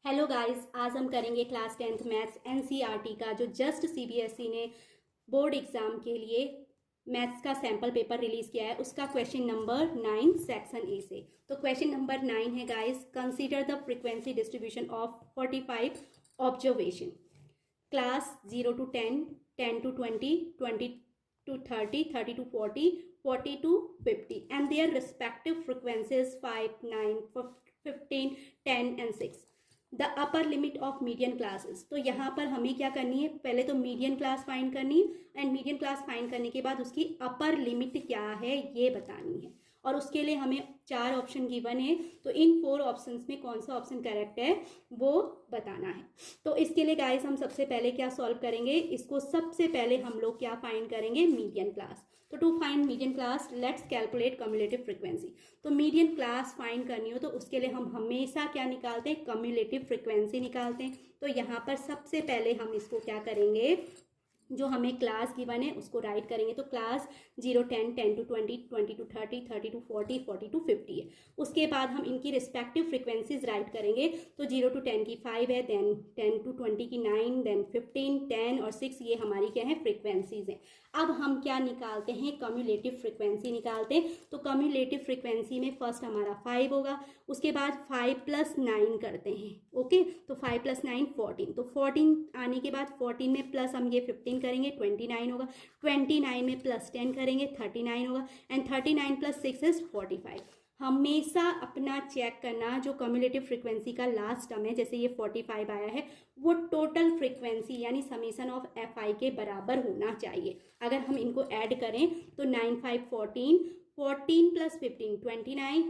Hello guys, आज हम करेंगे क्लास 10th मैथ्स एनसीईआरटी का जो जस्ट सीबीएसई ने बोर्ड एग्जाम के लिए मैथ्स का सैम्पल पेपर रिलीज किया है उसका क्वेश्चन नंबर 9 सेक्शन ए से। तो क्वेश्चन नंबर 9 है guys, consider the frequency distribution of 45 observation class 0 to 10, 10 to 20, 20 to 30, 30 to 40, 40 to 50 and their respective frequencies 5, 9, 15, 10 and 6। The upper limit of median classes. तो यहाँ पर हमें क्या करनी है, पहले तो मीडियन क्लास फाइंड करनी है एंड मीडियन क्लास फाइंड करने के बाद उसकी अपर लिमिट क्या है ये बतानी है। और उसके लिए हमें 4 ऑप्शन गिवन है, तो इन 4 ऑप्शंस में कौन सा ऑप्शन करेक्ट है वो बताना है। तो इसके लिए गाइस हम सबसे पहले क्या सॉल्व करेंगे, इसको सबसे पहले हम लोग क्या फाइंड करेंगे, मीडियन क्लास। तो to find median class let's calculate cumulative frequency. तो मीडियन क्लास फाइंड करनी हो तो उसके लिए हम हमेशा क्या निकालते हैं, कम्युलेटिव फ्रीक्वेंसी निकालते हैं। तो यहाँ पर सबसे पहले हम इसको क्या करेंगे, जो हमें क्लास गिवन है उसको राइट करेंगे। तो class 0, 10, 10 to 20, 20 to 30, 30 to 40, 40 to 50 है। उसके बाद हम इनकी रिस्पेक्टिव फ्रीक्वेंसीज राइट करेंगे। तो 0 to 10 की 5 है, देन 10 to 20 की 9, देन 15, 10 और 6 ये हमारी क्या है, फ्रीक्वेंसीज हैं। अब हम क्या निकालते हैं, कम्युलेटिव फ्रीक्वेंसी निकालते हैं। तो कम्युलेटिव फ्रीक्वेंसी में फर्स्ट हमारा 5 होगा, उसके बाद 5 + 9 करते हैं। ओके, तो 5 + 9 14। तो 14 आने के बाद 14 में प्लस हम ये 15 करेंगे, 29 होगा। 29 में +10 करेंगे, 39 होगा। And 39 + 6 is 45। हमेशा अपना चेक करना, जो कम्युलेटिव फ्रीक्वेंसी का लास्ट टर्म है, जैसे ये 45 आया है, वो टोटल फ्रीक्वेंसी यानी समीशन ऑफ FI के बराबर होना चाहिए। अगर हम इनको ऐड करें तो 9, 5, 14, 14 + 15 29,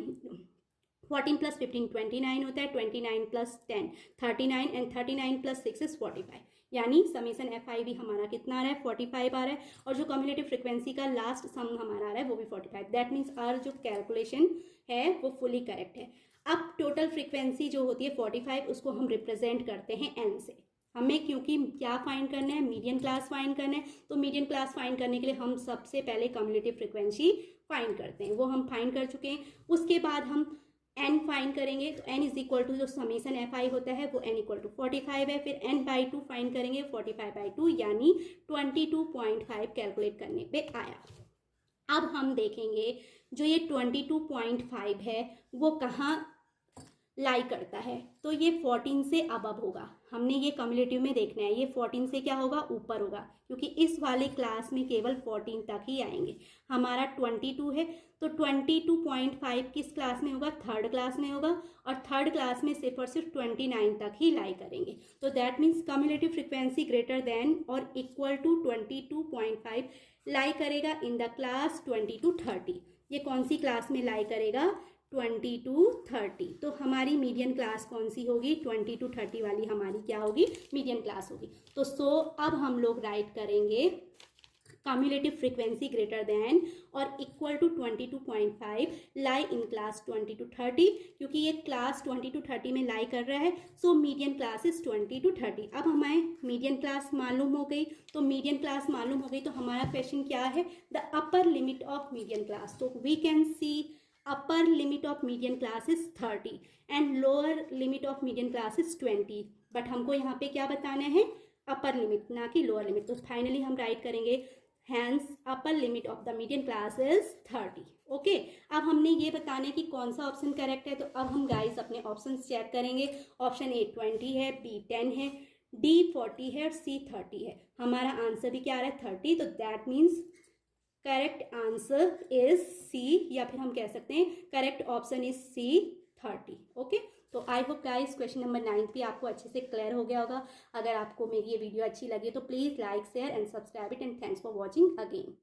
14 + 15 29 होता है, 29 + 10 39 एंड 39 + 6 इज 45। यानी समीशन FI भी हमारा कितना आ रहा है, 45 आ रहा है। और जो कम्युलेटिव फ्रीक्वेंसी का लास्ट सम हमारा आ रहा है वो भी 45। दैट मीन्स आर जो कैलकुलेशन है वो फुली करेक्ट है। अब टोटल फ्रीक्वेंसी जो होती है 45, उसको हम रिप्रेजेंट करते हैं n से। हमें क्योंकि क्या फाइंड करना है, मीडियन क्लास फाइंड करना है। तो मीडियन क्लास फाइंड करने के लिए हम सबसे पहले कम्युलेटिव फ्रीक्वेंसी फाइंड करते हैं, वो हम फाइंड कर चुके हैं। उसके बाद हम n फाइंड करेंगे। तो n = जो समीशन FI होता है वो n = 45 है। फिर n/2 फाइंड करेंगे, 45/2 यानी 22.5 कैलकुलेट करने पे आया। अब हम देखेंगे जो ये 22.5 है वो कहाँ लाई करता है। तो ये 14 से अबव होगा, हमने ये कम्युलेटिव में देखना है। ये 14 से क्या होगा, ऊपर होगा, क्योंकि इस वाले क्लास में केवल 14 तक ही आएंगे। हमारा 22 है, तो 22.5 किस क्लास में होगा, थर्ड क्लास में होगा। और थर्ड क्लास में सिर्फ और सिर्फ 29 तक ही लाई करेंगे। तो that means cumulative frequency greater than और इक्वल टू 22.5 लाई करेगा इन द क्लास 20 to 30। ये कौन सी क्लास में लाई करेगा, 20 to 30। तो हमारी मीडियन क्लास कौन सी होगी, 20 to 30 वाली हमारी क्या होगी, मीडियन क्लास होगी। तो अब हम लोग राइट करेंगे कम्युलेटिव फ्रीक्वेंसी ग्रेटर देन और equal to 22.5 lie in class 20 to 30। क्योंकि ये क्लास 20 to 30 में लाई कर रहा है, so median class is 20 to 30। अब हमें मीडियन क्लास मालूम हो गई। तो मीडियन क्लास मालूम हो गई तो हमारा क्वेश्चन क्या है, the upper limit of median class. तो we can see upper limit of median class is 30 and lower limit of median class is 20। But हमको यहाँ पे क्या बताना है, अपर लिमिट ना कि लोअर लिमिट। तो फाइनली हम राइट करेंगे hence upper limit of the median class is 30। Okay, अब हमने ये बताना है कि कौन सा ऑप्शन करेक्ट है। तो अब हम गाइस अपने ऑप्शन चेक करेंगे। ऑप्शन A 20 है, B 10 है, D 40 है और C 30 है। हमारा आंसर भी क्या आ रहा है, 30। तो that means correct answer is C, या फिर हम कह सकते हैं correct option is C 30। Okay, तो I hope guys question number 9 भी आपको अच्छे से क्लियर हो गया होगा। अगर आपको मेरी ये वीडियो अच्छी लगी तो please like, share and subscribe it and thanks for watching again.